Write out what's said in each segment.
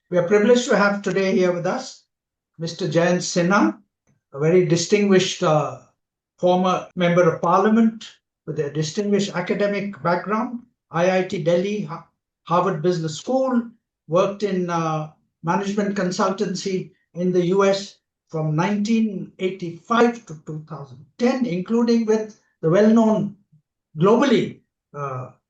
We are privileged to have today here with us Mr. Jayant Sinha, a very distinguished former member of parliament with a distinguished academic background, IIT Delhi, Harvard Business School, worked in management consultancy in the US from 1985 to 2010, including with the globally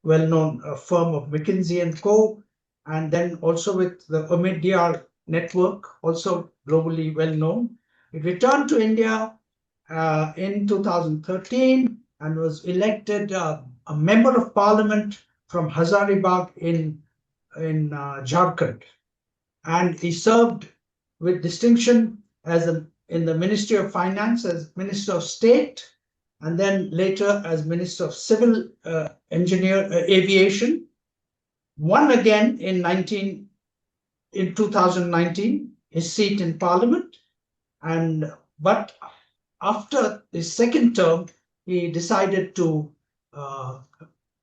well-known firm of McKinsey & Co., and then also with the Omidyar network, also globally well-known. He returned to India in 2013 and was elected a member of parliament from Hazaribagh in Jharkhand. And he served with distinction in the Ministry of Finance as Minister of State, and then later as Minister of Civil Aviation. Won again in 2019 his seat in Parliament, but after his second term he decided to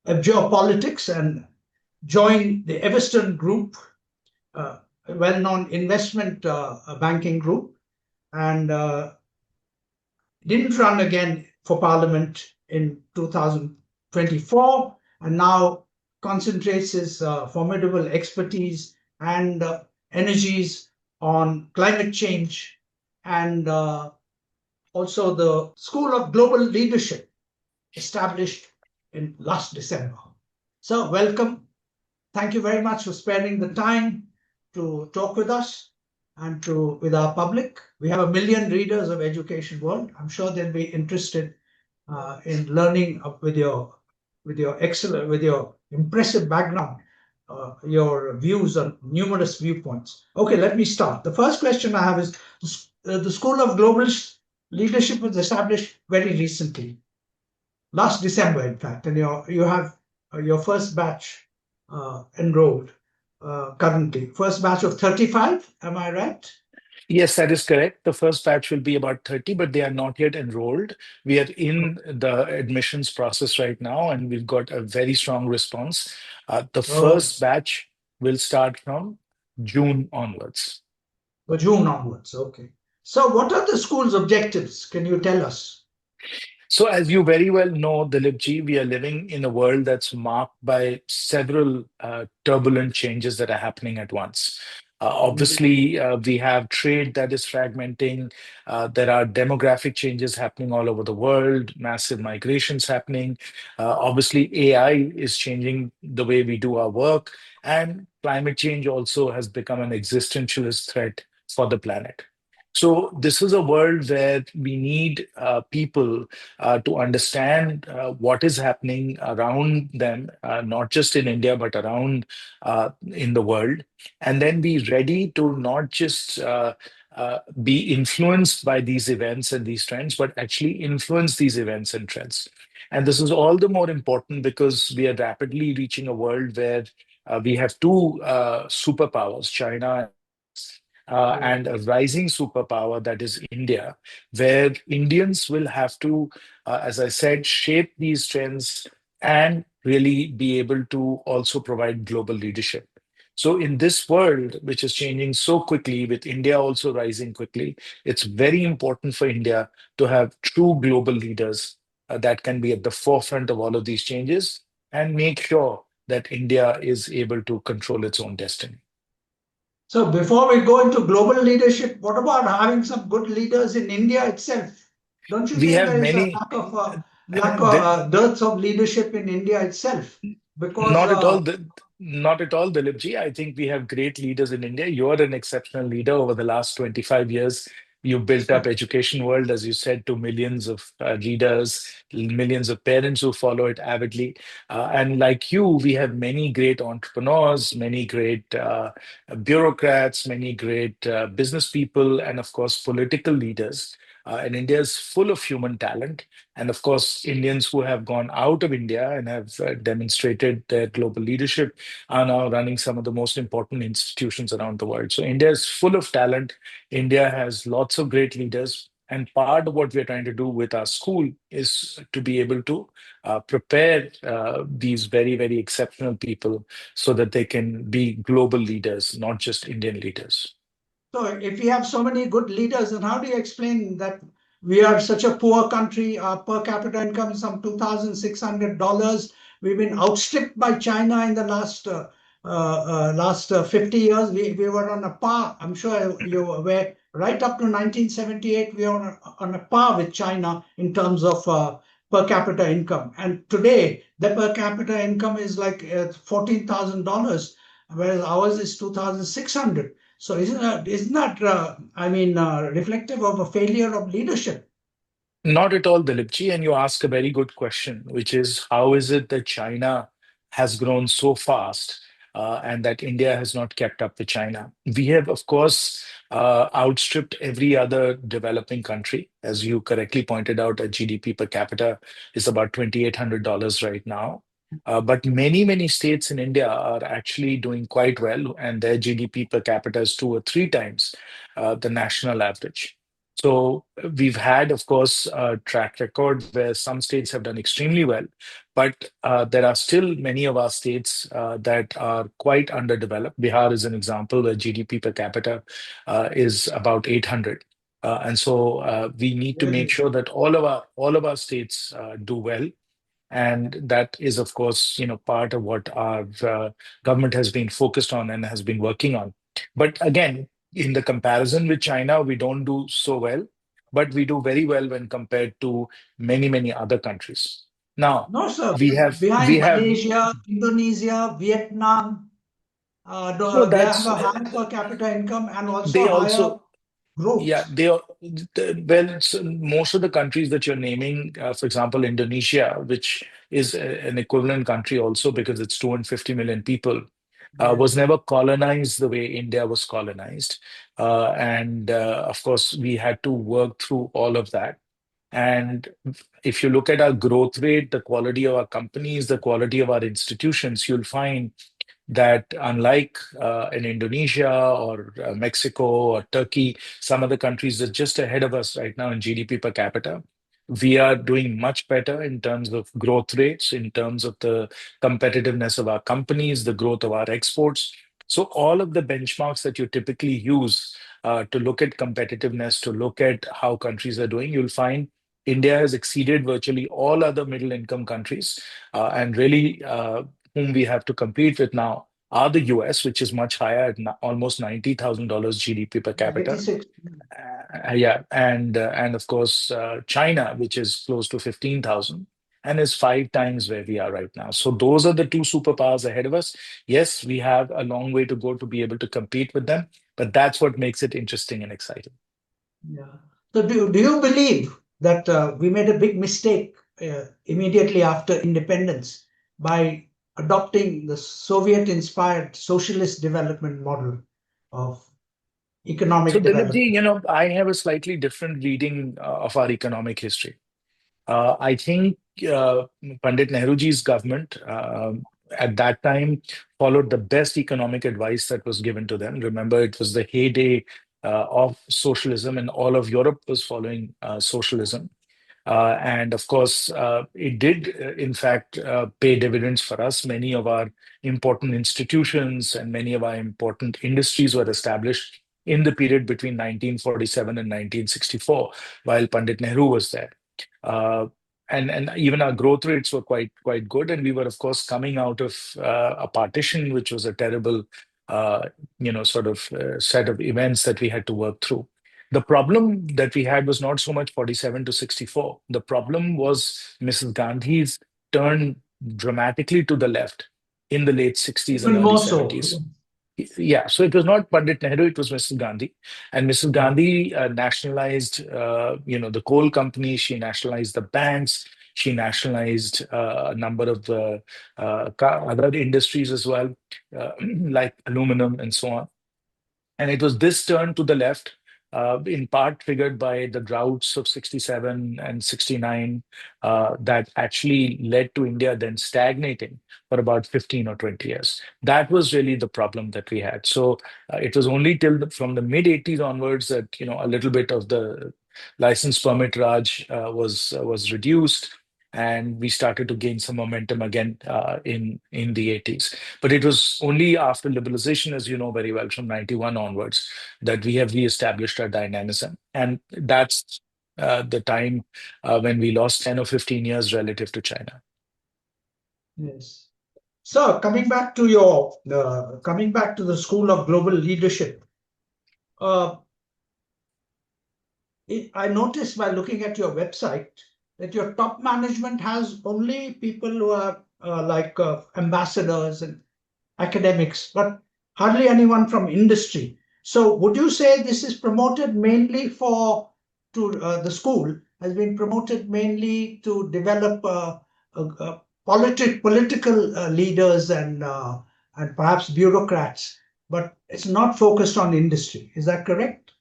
abjure politics and join the Everston Group, a well-known investment banking group, and didn't run again for Parliament in 2024, and now concentrates his formidable expertise and energies on climate change and also the School of Global Leadership established in last December. So welcome. Thank you very much for sparing the time to talk with us and with our public. We have 1 million readers of Education World. I'm sure they'll be interested in learning with your impressive background, your views on numerous viewpoints. Okay, let me start. The first question I have is, the School of Global Leadership was established very recently, last December, in fact, and you have your first batch enrolled currently. First batch of 35, am I right? Yes, that is correct. The first batch will be about 30, but they are not yet enrolled. We are in the admissions process right now, and we've got a very strong response. The first batch will start from June onwards. June onwards, okay. So what are the school's objectives? Can you tell us? So as you very well know, Dilip ji, we are living in a world that's marked by several turbulent changes that are happening at once. Obviously, we have trade that is fragmenting. There are demographic changes happening all over the world, massive migrations happening. Obviously, AI is changing the way we do our work, and climate change also has become an existentialist threat for the planet. So this is a world where we need people to understand what is happening around them, not just in India, but around in the world, and then be ready to not just be influenced by these events and these trends, but actually influence these events and trends. And this is all the more important because we are rapidly reaching a world where we have two superpowers, China and a rising superpower that is India, where Indians will have to, as I said, shape these trends and really be able to also provide global leadership. So, in this world, which is changing so quickly, with India also rising quickly, it's very important for India to have true global leaders that can be at the forefront of all of these changes and make sure that India is able to control its own destiny. So before we go into global leadership, what about having some good leaders in India itself? Don't you think there is a lack of dearth of leadership in India itself? Because not at all, Dilip ji. I think we have great leaders in India. You're an exceptional leader over the last 25 years. You built up Education World, as you said, to millions of readers, millions of parents who follow it avidly. And like you, we have many great entrepreneurs, many great bureaucrats, many great business people, and of course, political leaders. And India is full of human talent. And of course, Indians who have gone out of India and have demonstrated their global leadership are now running some of the most important institutions around the world. So India is full of talent. India has lots of great leaders. And part of what we're trying to do with our school is to be able to prepare these very, very exceptional people so that they can be global leaders, not just Indian leaders. So if we have so many good leaders, then how do you explain that we are such a poor country? Our per capita income is some $2,600. We've been outstripped by China in the last 50 years. We were on a par. I'm sure you're aware. Right up to 1978, we were on a par with China in terms of per capita income. And today, the per capita income is like $14,000, whereas ours is 2,600. So isn't that reflective of a failure of leadership? Not at all, Dilipji, and you ask a very good question, which is how is it that China has grown so fast and that India has not kept up with China? We have, of course, outstripped every other developing country. As you correctly pointed out, a GDP per capita is about $2,800 right now. But many, many states in India are actually doing quite well, and their GDP per capita is two or three times the national average. So we've had, of course, a track record where some states have done extremely well, but there are still many of our states that are quite underdeveloped. Bihar is an example where GDP per capita is about 800. And so we need to make Really? sure that all of our states do well, and that is, of course, part of what our government has been focused on and has been working on. But again, in the comparison with China, we don't do so well, but we do very well when compared to many, many other countries. Now, No, sir. we have we Behind have Malaysia, Indonesia, Vietnam, no, they have that's a higher per capita income and also they higher also. Yeah, growth. well, most of the countries that you're naming, for example, Indonesia, which is an equivalent country also because it's 250 million people, was Yes. never colonized the way India was colonized. And of course, we had to work through all of that. And if you look at our growth rate, the quality of our companies, the quality of our institutions, you'll find that unlike in Indonesia or Mexico or Turkey, some of the countries that are just ahead of us right now in GDP per capita, we are doing much better in terms of growth rates, in terms of the competitiveness of our companies, the growth of our exports. So all of the benchmarks that you typically use to look at competitiveness, to look at how countries are doing, you'll find India has exceeded virtually all other middle income countries and really whom we have to compete with now are the US, which is much higher at almost $90,000 GDP per Yeah, capita. 86. Yeah, and of course China, which is close to 15,000 and is five times where we are right now. So those are the two superpowers ahead of us. Yes, we have a long way to go to be able to compete with them, but that's what makes it interesting and exciting. Yeah. So do you believe that we made a big mistake immediately after independence by adopting the Soviet-inspired socialist development model of So economic Dilipji, development? I have a slightly different reading of our economic history. I think Pandit Nehruji's government at that time followed the best economic advice that was given to them. Remember, it was the heyday of socialism, and all of Europe was following socialism. And of course, it did, in fact, pay dividends for us. Many of our important institutions and many of our important industries were established in the period between 1947 and 1964, while Pandit Nehru was there. Uh, and even our growth rates were quite good, and we were, of course, coming out of a partition, which was a terrible, uh, sort of set of events that we had to work through. The problem that we had was not so much 47 to 64. The problem was Mrs. Gandhi's turn dramatically to the left in the late 60s and Even early more so. 70s. Yeah, so it was not Pandit Nehru, it was Mrs. Gandhi. And Mrs. Yeah. Gandhi nationalized, the coal companies, she nationalized the banks, she nationalized a number of the other industries as well, like aluminum and so on. And it was this turn to the left, in part triggered by the droughts of 67 and 69, that actually led to India then stagnating for about 15 or 20 years. That was really the problem that we had. So it was only from the mid 80s onwards that, a little bit of the License permit Raj was reduced, and we started to gain some momentum again in the 80s. But it was only after liberalization, as you know very well, from 91 onwards, that we have reestablished our dynamism. And that's the time when we lost 10 or 15 years relative to China. Yes. So coming back to the School of Global Leadership, uh, I noticed by looking at your website that your top management has only people who are ambassadors and academics, but hardly anyone from industry. So would you say this is promoted mainly the school has been promoted mainly to develop political leaders and perhaps bureaucrats, but it's not focused on industry. Is that correct?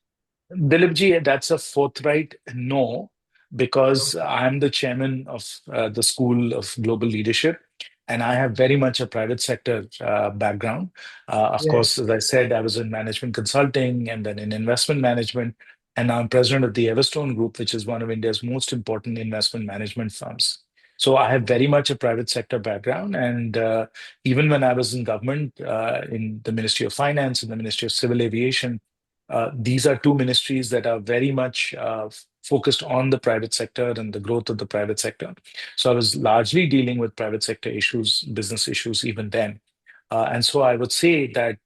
Dilip ji, that's a forthright no, because I'm the chairman of the School of Global Leadership, and I have very much a private sector background. Of course, Yes. as I said, I was in management consulting and then in investment management, and now I'm president of the Everstone Group, which is one of India's most important investment management firms. So I have very much a private sector background, and even when I was in government, in the Ministry of Finance and the Ministry of Civil Aviation, these are two ministries that are very much focused on the private sector and the growth of the private sector. So I was largely dealing with private sector issues, business issues even then. And so I would say that,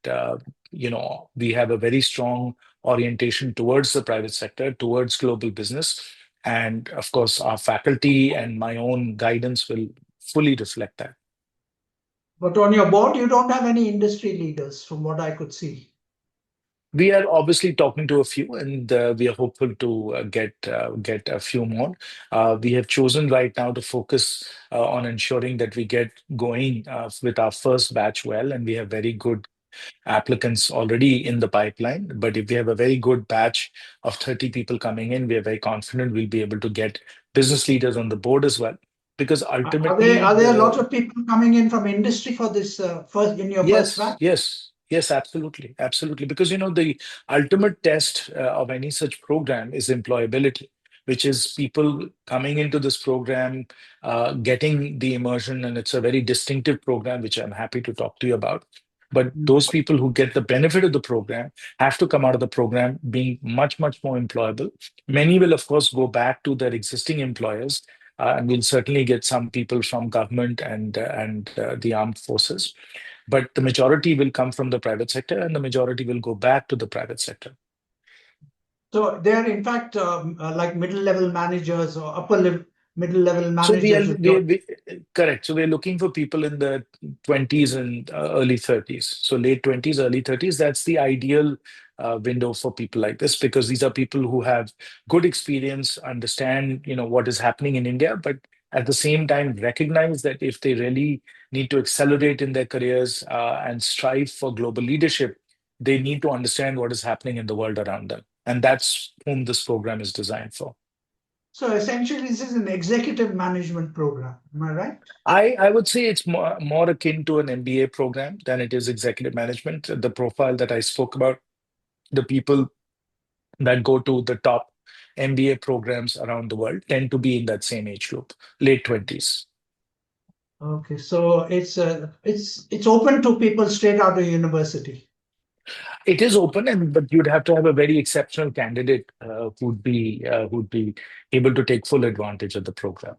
we have a very strong orientation towards the private sector, towards global business. And of course, our faculty and my own guidance will fully reflect that. But on your board, you don't have any industry leaders, from what I could see. We are obviously talking to a few, and we are hopeful to get a few more. We have chosen right now to focus on ensuring that we get going with our first batch well, and we have very good applicants already in the pipeline. But if we have a very good batch of 30 people coming in, we are very confident we'll be able to get business leaders on the board as well. Because ultimately, Are there a lot the of people coming in from industry for this first in your first Yes, batch? yes, yes, absolutely, absolutely. Because the ultimate test of any such program is employability, which is people coming into this program, getting the immersion, and it's a very distinctive program, which I'm happy to talk to you about. But those people who get the benefit of the program have to come out of the program being much, much more employable. Many will, of course, go back to their existing employers, and we'll certainly get some people from government and the armed forces, but the majority will come from the private sector and the majority will go back to the private sector. So they're in fact like middle level managers or middle level So we are managers who join. we correct. So we're looking for people in the 20s and early 30s. So late 20s, early 30s. That's the ideal window for people like this, because these are people who have good experience, understand what is happening in India, but at the same time recognize that if they really need to accelerate in their careers and strive for global leadership, they need to understand what is happening in the world around them, and that's whom this program is designed for. So essentially, this is an executive management program. Am I right? I would say it's more akin to an MBA program than it is executive management. The profile that I spoke about, the people that go to the top MBA programs around the world tend to be in that same age group, late 20s. Okay, so it's open to people straight out of university. It is open, and but you'd have to have a very exceptional candidate who'd be able to take full advantage of the program.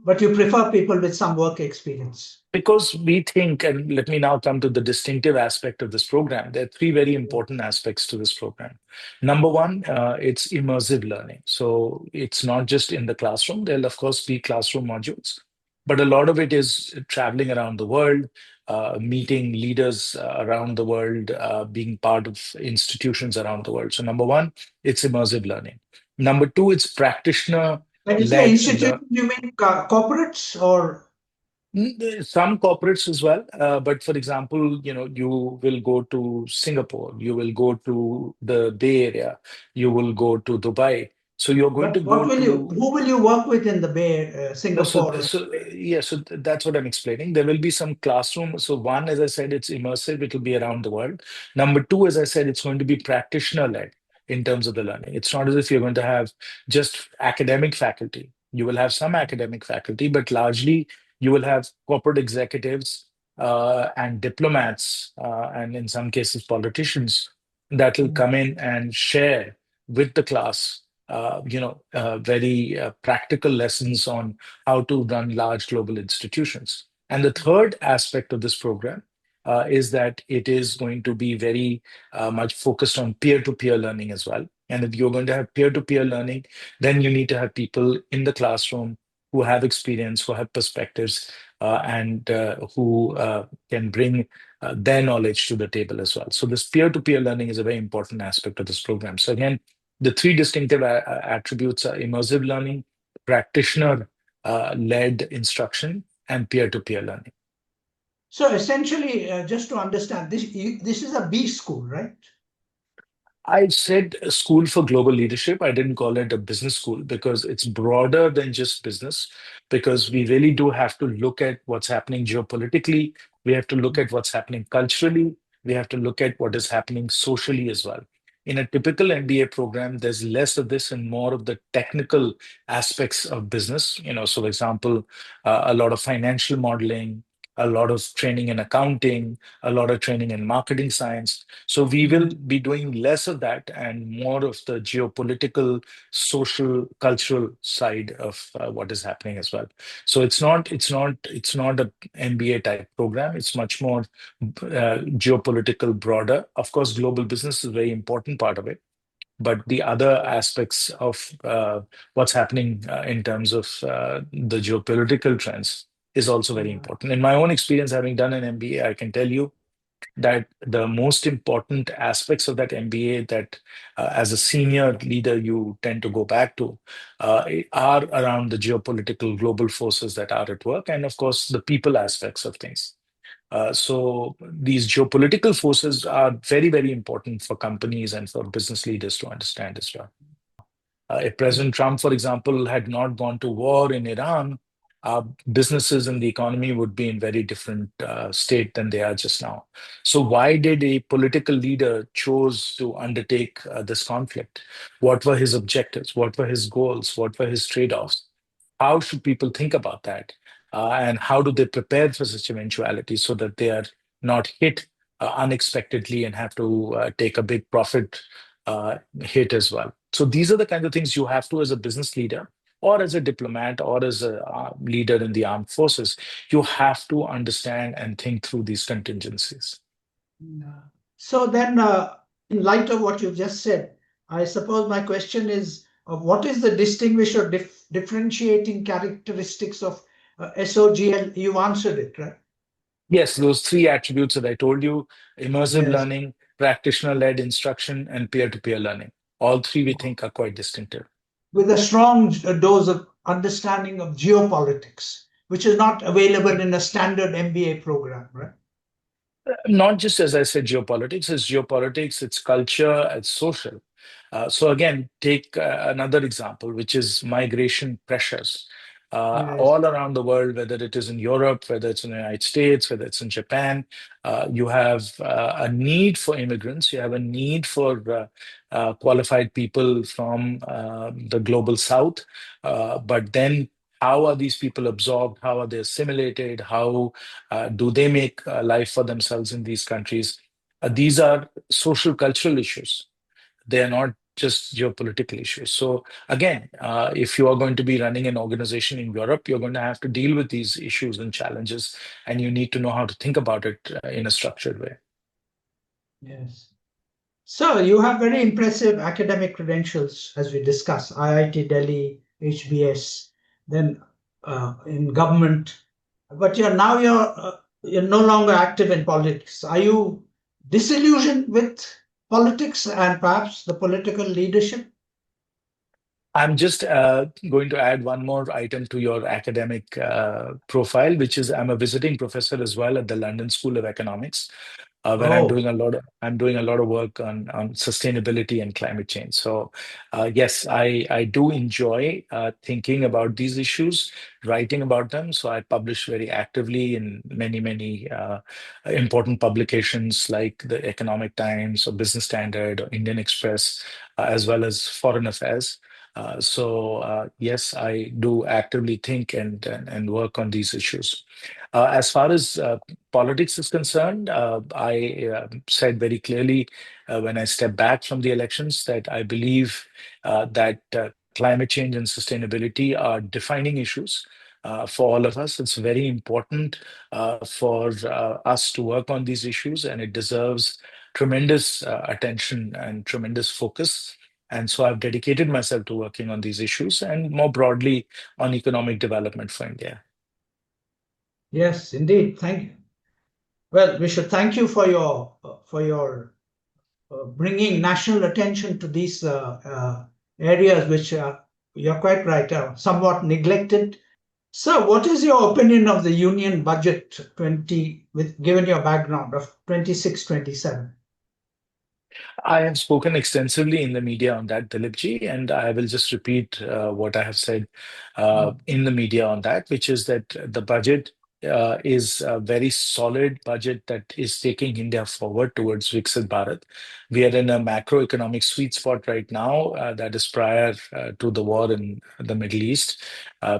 But you prefer people with some work experience. Because we think, and let me now come to the distinctive aspect of this program. There are three very important aspects to this program. Number one, it's immersive learning. So it's not just in the classroom. There'll, of course, be classroom modules, but a lot of it is traveling around the world, meeting leaders around the world, being part of institutions around the world. So, number one, it's immersive learning. Number two, it's practitioner When you say led. institute, you mean corporates or? Some corporates as well, but for example, you will go to Singapore, you will go to the Bay Area, you will go to Dubai. So you're going to But go to who will you work with in the Bay, no, so Singapore? so yeah, so that's what I'm explaining. There will be some classroom. So one, as I said, it's immersive. It will be around the world. Number two, as I said, it's going to be practitioner led. in terms of the learning. It's not as if you're going to have just academic faculty. You will have some academic faculty, but largely you will have corporate executives and diplomats, and in some cases politicians, that will come in and share with the class, very practical lessons on how to run large global institutions. And the third aspect of this program is that it is going to be very much focused on peer-to-peer learning as well. And if you're going to have peer-to-peer learning, then you need to have people in the classroom who have experience, who have perspectives, and who can bring their knowledge to the table as well. So this peer-to-peer learning is a very important aspect of this program. So again, the three distinctive attributes are immersive learning, practitioner-led instruction, and peer-to-peer learning. So essentially, just to understand, this is a B school, right? I said a school for global leadership. I didn't call it a business school because it's broader than just business, because we really do have to look at what's happening geopolitically. We have to look at what's happening culturally. We have to look at what is happening socially as well. In a typical MBA program, there's less of this and more of the technical aspects of business. So for example, a lot of financial modeling, a lot of training in accounting, a lot of training in marketing science. So we will be doing less of that and more of the geopolitical, social, cultural side of what is happening as well. So it's not a MBA type program. It's much more geopolitical, broader. Of course, global business is a very important part of it, but the other aspects of what's happening in terms of the geopolitical trends is also very important. In my own experience, having done an MBA, I can tell you that the most important aspects of that MBA that as a senior leader you tend to go back to are around the geopolitical global forces that are at work, and of course the people aspects of things. So these geopolitical forces are very, very important for companies and for business leaders to understand as well. If President Trump, for example, had not gone to war in Iran, businesses and the economy would be in very different state than they are just now. So why did a political leader chose to undertake this conflict? What were his objectives? What were his goals? What were his trade-offs? How should people think about that? And how do they prepare for such eventualities so that they are not hit unexpectedly and have to take a big profit hit as well? So these are the kind of things you have to, as a business leader, or as a diplomat, or as a leader in the armed forces, you have to understand and think through these contingencies. Yeah. So then, in light of what you've just said, I suppose my question is, what is the distinguished or differentiating characteristics of SOGL? You answered it, right? Yes, those three attributes that I told you: immersive Yes. learning, practitioner-led instruction, and peer-to-peer learning. All three we think are quite distinctive. With a strong dose of understanding of geopolitics, which is not available in a standard MBA program, right? Not just, as I said, geopolitics, it's culture, it's social. So again, take another example, which is migration pressures. Yes. All around the world, whether it is in Europe, whether it's in the United States, whether it's in Japan, you have a need for immigrants, you have a need for qualified people from the global south. But then how are these people absorbed? How are they assimilated? How do they make life for themselves in these countries? These are social cultural issues. They are not just geopolitical issues. So again, if you are going to be running an organization in Europe, you're going to have to deal with these issues and challenges, and you need to know how to think about it in a structured way. Yes. So you have very impressive academic credentials, as we discussed, IIT Delhi, HBS, then in government. But you're no longer active in politics. Are you disillusioned with politics and perhaps the political leadership? I'm just going to add one more item to your academic profile, which is I'm a visiting professor as well at the London School of Economics. where I'm Oh, doing a lot of work on sustainability and climate change. So yes, I do enjoy thinking about these issues, writing about them. So I publish very actively in many important publications like the Economic Times or Business Standard or Indian Express, as well as Foreign Affairs. Yes, I do actively think and work on these issues. As far as politics is concerned, I said very clearly when I stepped back from the elections that I believe that climate change and sustainability are defining issues for all of us. It's very important for us to work on these issues, and it deserves tremendous attention and tremendous focus. And so I've dedicated myself to working on these issues and more broadly on economic development for India. yes, indeed. Thank you. Well, we should thank you for your bringing national attention to these areas, which you're quite right, somewhat neglected. So, what is your opinion of the union budget 20, with given your background of 26-27? I have spoken extensively in the media on that, Dilipji, and I will just repeat what I have said in the media on that, which is that the budget is a very solid budget that is taking India forward towards Viksit Bharat. We are in a macroeconomic sweet spot right now that is prior to the war in the Middle East,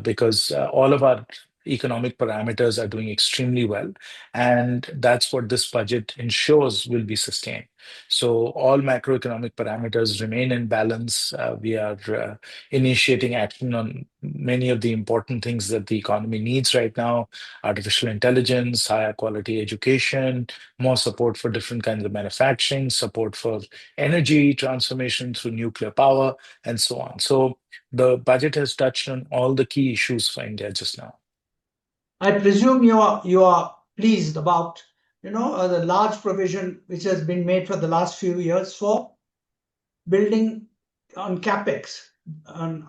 because all of our economic parameters are doing extremely well, and that's what this budget ensures will be sustained. So all macroeconomic parameters remain in balance. We are initiating action on many of the important things that the economy needs right now: artificial intelligence, higher quality education, more support for different kinds of manufacturing, support for energy transformation through nuclear power, and so on. So the budget has touched on all the key issues for India just now. I presume you are pleased about the large provision which has been made for the last few years for building on capex on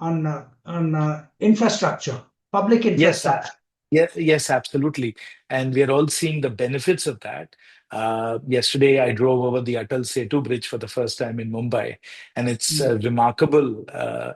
infrastructure, public Yes, infrastructure. yes, absolutely. And we are all seeing the benefits of that. Yesterday, I drove over the Atal Setu Bridge for the first time in Mumbai, and it's a Mm. remarkable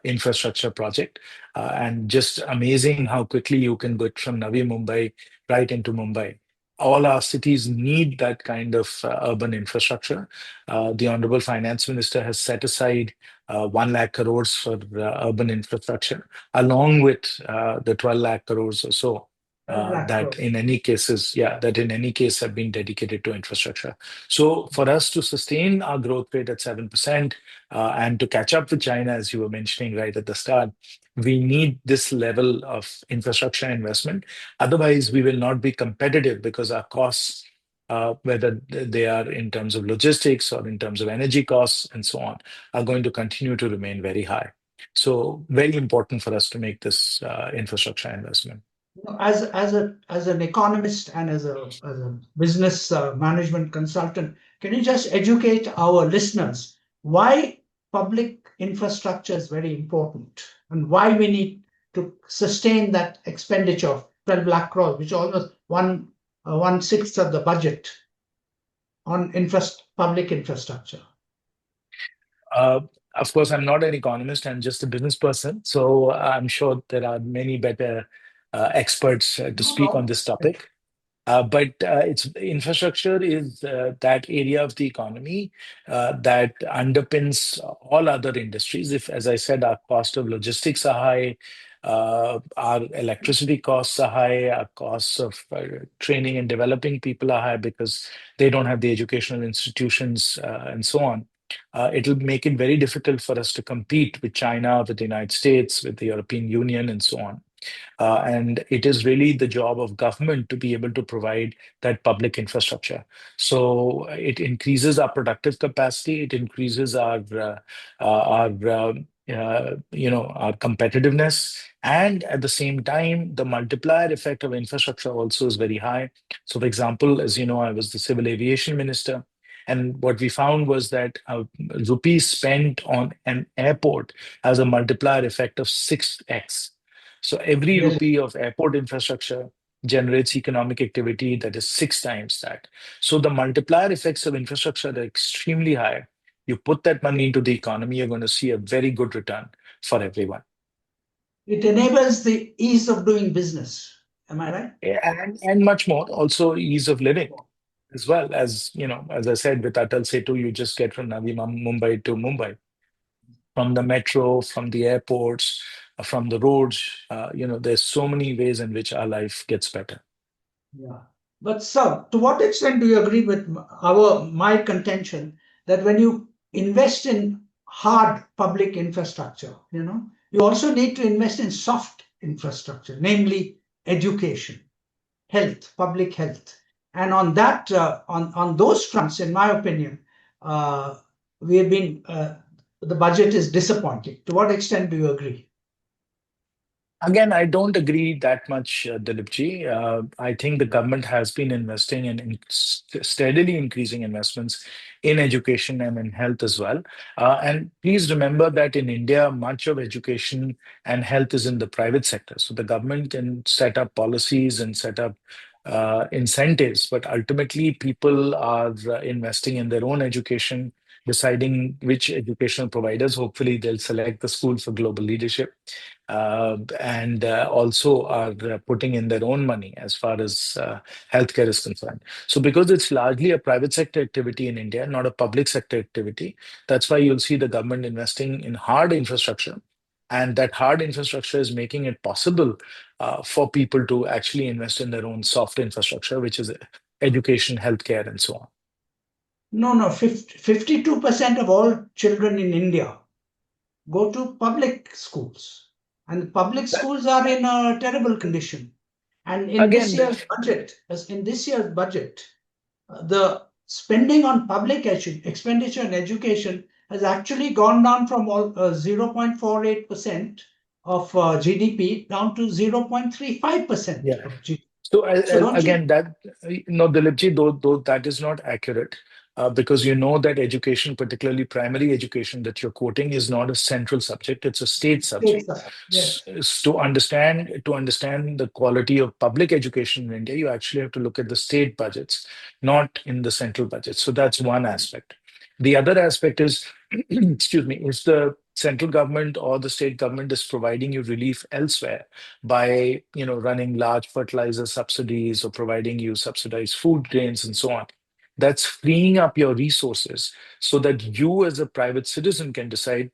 infrastructure project, and just amazing how quickly you can get from Navi Mumbai right into Mumbai. All our cities need that kind of urban infrastructure. The Honorable Finance Minister has set aside 1 lakh crores for urban infrastructure, along with the 12 lakh crores or so Black that crores. in any cases, yeah, that in any case have been dedicated to infrastructure. So for us to sustain our growth rate at 7% and to catch up with China, as you were mentioning right at the start, we need this level of infrastructure investment. Otherwise, we will not be competitive because our costs, whether they are in terms of logistics or in terms of energy costs and so on, are going to continue to remain very high. So very important for us to make this infrastructure investment. As an economist and as a business management consultant, can you just educate our listeners why public infrastructure is very important and why we need to sustain that expenditure of 12 lakh crores, which is almost one sixth of the budget on public infrastructure? Uh, of course, I'm not an economist, I'm just a business person. So I'm sure there are many better experts to No, speak on no. this topic. But it's infrastructure is that area of the economy that underpins all other industries. If, as I said, our cost of logistics are high, our electricity costs are high, our costs of training and developing people are high because they don't have the educational institutions and so on. It'll make it very difficult for us to compete with China, with the United States, with the European Union, and so on. And it is really the job of government to be able to provide that public infrastructure. So it increases our productive capacity, it increases our competitiveness, and at the same time, the multiplier effect of infrastructure also is very high. So, for example, as you know, I was the civil aviation minister. And what we found was that rupees spent on an airport has a multiplier effect of 6x. So every Really? rupee of airport infrastructure, generates economic activity that is 6 times that. So the multiplier effects of infrastructure are extremely high. You put that money into the economy, you're going to see a very good return for everyone. It enables the ease of doing business. Am I right? And much more, also ease of living as well. As you know, as I said, with Atal Setu, you just get from Navi Mumbai to Mumbai, from the metro, from the airports, from the roads. There's so many ways in which our life gets better. Yeah. But sir, to what extent do you agree with my contention that when you invest in hard public infrastructure, you also need to invest in soft infrastructure, namely education, health, public health. And on that, on those fronts, in my opinion, we have been the budget is disappointing. To what extent do you agree? Again, I don't agree that much, Dilipji. I think the government has been investing in steadily increasing investments in education and in health as well. And please remember that in India, much of education and health is in the private sector. So the government can set up policies and set up incentives, but ultimately people are investing in their own education, deciding which educational providers. Hopefully, they'll select the school for global leadership, and also are putting in their own money as far as healthcare is concerned. So, because it's largely a private sector activity in India, not a public sector activity, that's why you'll see the government investing in hard infrastructure. And that hard infrastructure is making it possible for people to actually invest in their own soft infrastructure, which is education, healthcare, and so on. No, 52% of all children in India go to public schools, and public schools are in a terrible condition. And in this Again, year's budget, the spending on public expenditure in education has actually gone down from 0.48% of GDP down to 0.35% yeah. of GDP. So So don't you? again, that no, Dilipji, though that is not accurate, because you know that education, particularly primary education that you're quoting, is not a central subject; it's a state subject. Yes. To understand the quality of public education in India, you actually have to look at the state budgets, not in the central budget. So that's one aspect. The other aspect is, excuse me, is the central government or the state government is providing you relief elsewhere by running large fertilizer subsidies or providing you subsidized food grains and so on. That's freeing up your resources so that you as a private citizen can decide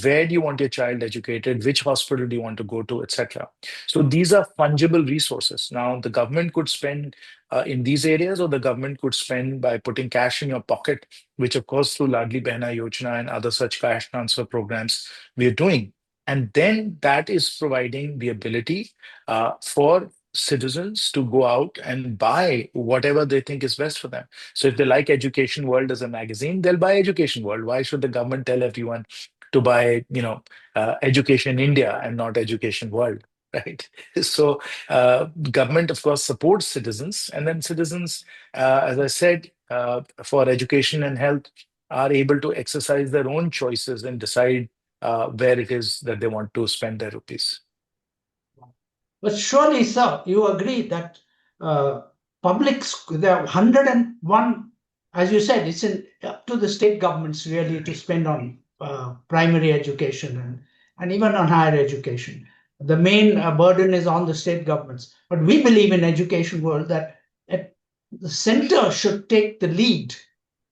where do you want your child educated, which hospital do you want to go to, etc. So these are fungible resources. Now the government could spend in these areas, or the government could spend by putting cash in your pocket, which of course through Ladli Behna Yojana and other such cash transfer programs we are doing. And then that is providing the ability for citizens to go out and buy whatever they think is best for them. So if they like Education World as a magazine, they'll buy Education World. Why should the government tell everyone to buy, Education India and not Education World? Right. So government, of course, supports citizens, and then citizens, as I said, for education and health, are able to exercise their own choices and decide where it is that they want to spend their rupees. But surely, sir, you agree that uh, there are 101, as you said, it's up to the state governments really to spend on primary education and even on higher education. The main burden is on the state governments. But we believe in Education World that the center should take the lead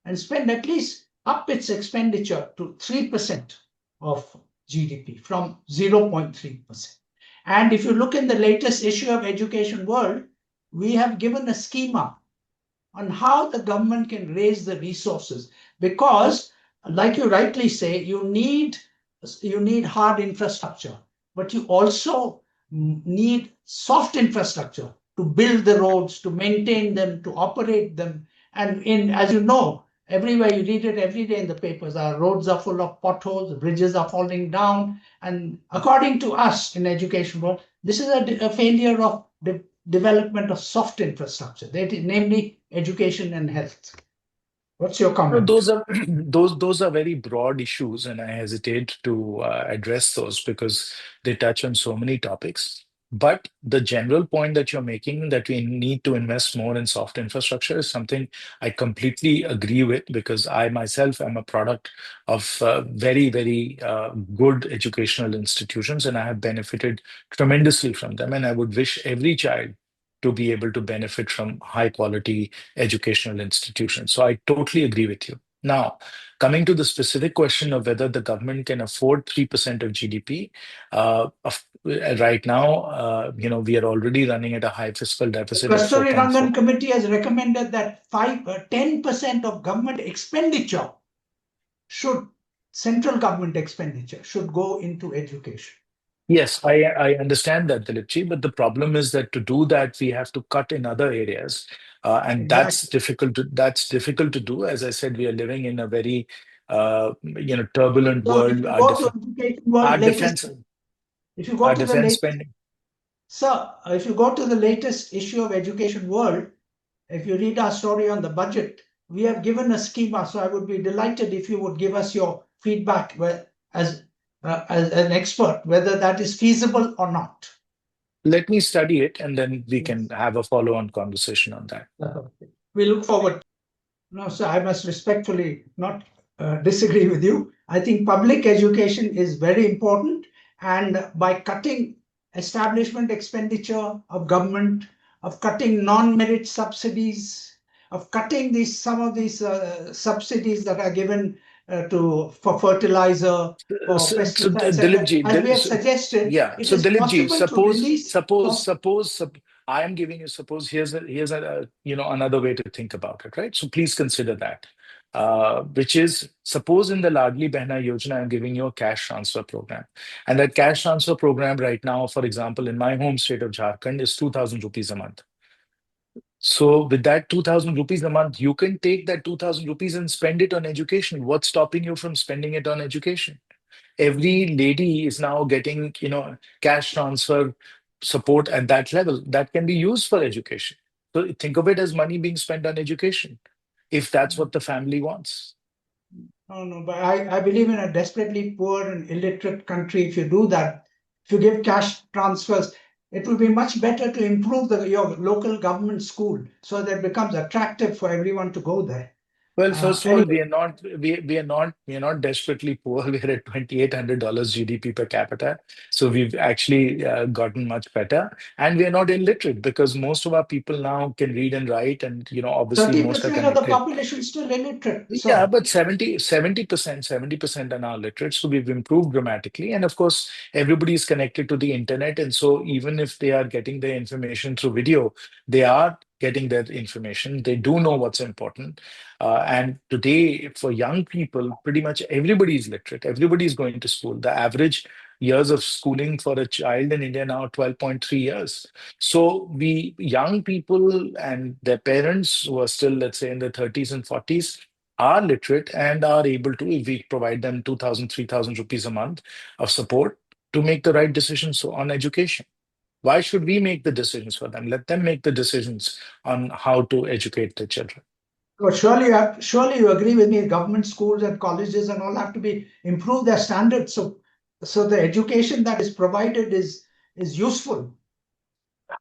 and spend at least up its expenditure to 3% of GDP from 0.3%. And if you look in the latest issue of Education World, we have given a schema on how the government can raise the resources. Because, like you rightly say, you need hard infrastructure, but you also need soft infrastructure to build the roads, to maintain them, to operate them. And as you know, everywhere you read it every day in the papers, our roads are full of potholes, the bridges are falling down. And according to us in Education World, this is a failure of development of soft infrastructure, namely education and health. What's your No, comment? those are those are very broad issues, and I hesitate to address those because they touch on so many topics. But the general point that you're making, that we need to invest more in soft infrastructure, is something I completely agree with, because I myself am a product of very, very good educational institutions, and I have benefited tremendously from them. And I would wish every child to be able to benefit from high quality educational institutions. So I totally agree with you. Now, coming to the specific question of whether the government can afford 3% of GDP, right now, we are already running at a high fiscal The deficit of Kasturi Rangan 4.4. Committee has recommended that 10% of government expenditure should, central government expenditure should go into education. Yes, I understand that, Dilipji, but the problem is that to do that, we have to cut in other areas, and Exactly. that's difficult to do. As I said, we are living in a very turbulent So if world. you go to Education World Our latest, defense if you go our to the defense latest, spending. sir, if you go to the latest issue of Education World, if you read our story on the budget, we have given a schema. So I would be delighted if you would give us your feedback as an expert, whether that is feasible or not. Let me study it, and then we can Yes. have a follow-on conversation on that. We look forward. No, sir, I must respectfully not disagree with you. I think public education is very important, and by cutting establishment expenditure of government, of cutting non-merit subsidies, of cutting some of these subsidies that are given for fertilizer, for pesticides, Dilip etc., ji, as we have suggested, yeah. it So is Dilip ji, possible to release. I am giving you, suppose here's a another way to think about it, right? So please consider that, which is, suppose in the Ladli Behna Yojana, I'm giving you a cash transfer program, and that cash transfer program right now, for example, in my home state of Jharkhand, is 2,000 rupees a month. So with that 2,000 rupees a month, you can take that 2,000 rupees and spend it on education. What's stopping you from spending it on education? Every lady is now getting, cash transfer support at that level that can be used for education. So think of it as money being spent on education, if that's what the family wants. No, no, but I believe in a desperately poor and illiterate country. If you do that, if you give cash transfers, it will be much better to improve your local government school so that it becomes attractive for everyone to go there. Well, first of all, Anyway, we are not desperately poor. We're at $2,800 GDP per capita, so we've actually gotten much better, and we are not illiterate, because most of our people now can read and write, and obviously most are 30% of the connected. population is still illiterate. Yeah, So, but 70% are now literate. So we've improved dramatically. And of course, everybody is connected to the internet. And so even if they are getting their information through video, they are getting their information. They do know what's important. And today, for young people, pretty much everybody is literate. Everybody is going to school. The average years of schooling for a child in India now 12.3 years. So we young people and their parents who are still, let's say, in their 30s and 40s, are literate and are able to, if we provide them 2,000, 3,000 rupees a month of support, to make the right decisions on education. Why should we make the decisions for them? Let them make the decisions on how to educate their children. well, surely you agree with me. Government schools and colleges and all have to be improve their standards. So the education that is provided is useful.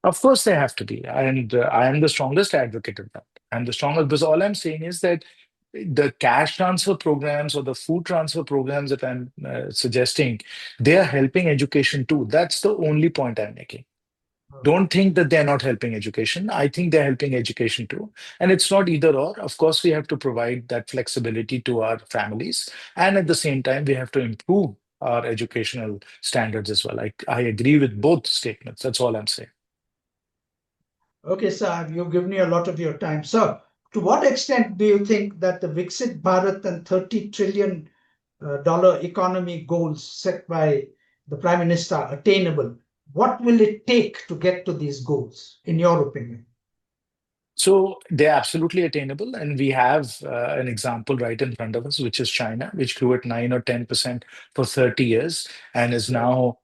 Of course, they have to be. And I am the strongest advocate of that. I'm the strongest, because all I'm saying is that the cash transfer programs or the food transfer programs that I'm suggesting, they are helping education too. That's the only point I'm making. Don't think that they're not helping education. I think they're helping education too. And it's not either or. Of course, we have to provide that flexibility to our families. And at the same time, we have to improve our educational standards as well. I agree with both statements. That's all I'm saying. Okay, sir, you've given me a lot of your time. So, to what extent do you think that the Viksit Bharat and $30 trillion economy goals set by the Prime Minister are attainable? What will it take to get to these goals, in your opinion? So they're absolutely attainable. And we have an example right in front of us, which is China, which grew at 9 or 10% for 30 years and is Right. now,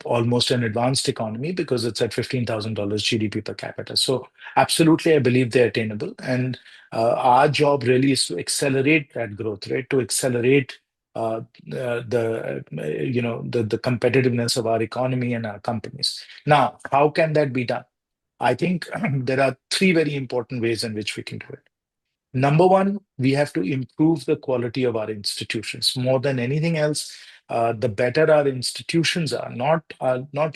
almost an advanced economy, because it's at $15,000 GDP per capita. So absolutely, I believe they're attainable. And our job really is to accelerate that growth rate, to accelerate the competitiveness of our economy and our companies. Now, how can that be done? I think there are three very important ways in which we can do it. Number one, we have to improve the quality of our institutions. More than anything else, the better our institutions are, not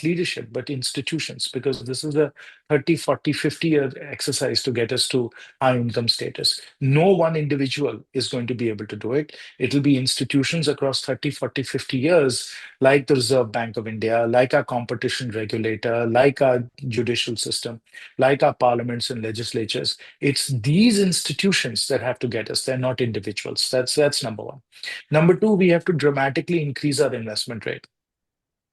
leadership, but institutions, because this is a 30, 40, 50-year exercise to get us to high income status. No one individual is going to be able to do it. It'll be institutions across 30, 40, 50 years, like the Reserve Bank of India, like our competition regulator, like our judicial system, like our parliaments and legislatures. It's these institutions that have to get us. They're not individuals. That's number one. Number two, we have to dramatically increase our investment rate.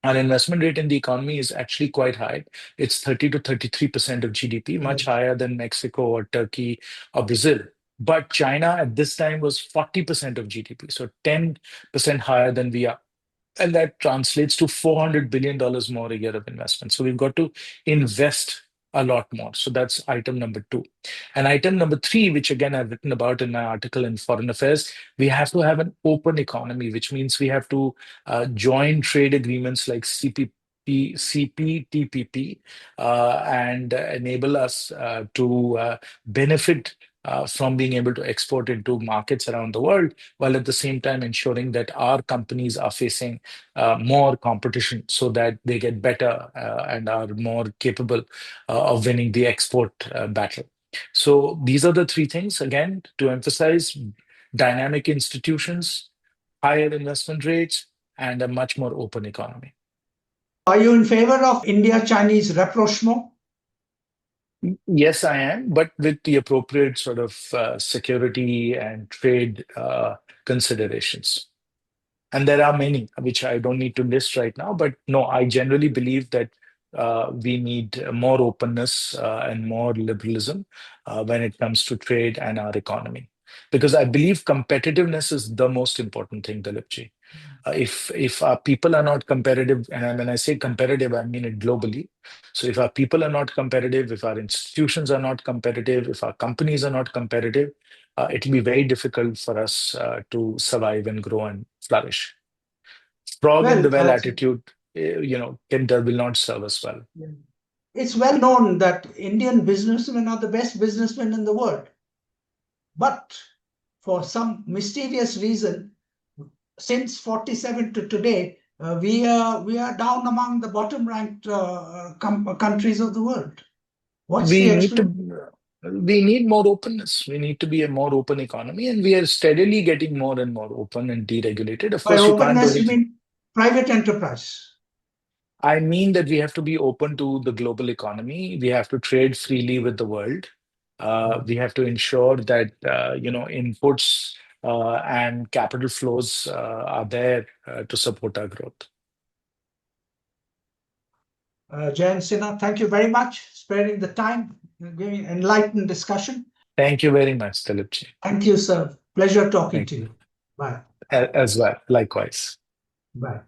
Our investment rate in the economy is actually quite high. It's 30 to 33% of GDP, much higher than Mexico or Turkey or Brazil. But China at this time was 40% of GDP, so 10% higher than we are. And that translates to $400 billion more a year of investment. So we've got to invest a lot more. So that's item number two. And item number three, which again I've written about in my article in Foreign Affairs, we have to have an open economy, which means we have to join trade agreements like CPTPP and enable us to benefit from being able to export into markets around the world, while at the same time ensuring that our companies are facing more competition so that they get better and are more capable of winning the export battle. So these are the three things, again, to emphasize: dynamic institutions, higher investment rates, and a much more open economy. Are you in favor of India-Chinese rapprochement? Yes, I am, but with the appropriate sort of security and trade considerations. And there are many, which I don't need to list right now, but no, I generally believe that we need more openness and more liberalism when it comes to trade and our economy. Because I believe competitiveness is the most important thing, Dilipji. If our people are not competitive, and when I say competitive, I mean it globally. So if our people are not competitive, if our institutions are not competitive, if our companies are not competitive, it'll be very difficult for us to survive and grow and flourish. Frog in Well, the well attitude, will not serve us well. it's well known that Indian businessmen are the best businessmen in the world. But for some mysterious reason, since 47 to today, we are down among the bottom ranked countries of the world. What's the explanation? We need more openness. We need to be a more open economy, and we are steadily getting more and more open and deregulated. Of By course, you can't do openness, you anything. mean private enterprise? I mean that we have to be open to the global economy. We have to trade freely with the world. We have to ensure that inputs and capital flows are there to support our growth. Jayant Sinha, thank you very much for sparing the time, giving enlightened discussion. Thank you very much, Dilipji. Thank you, sir. Pleasure talking to you. Bye. As well, likewise. Bye.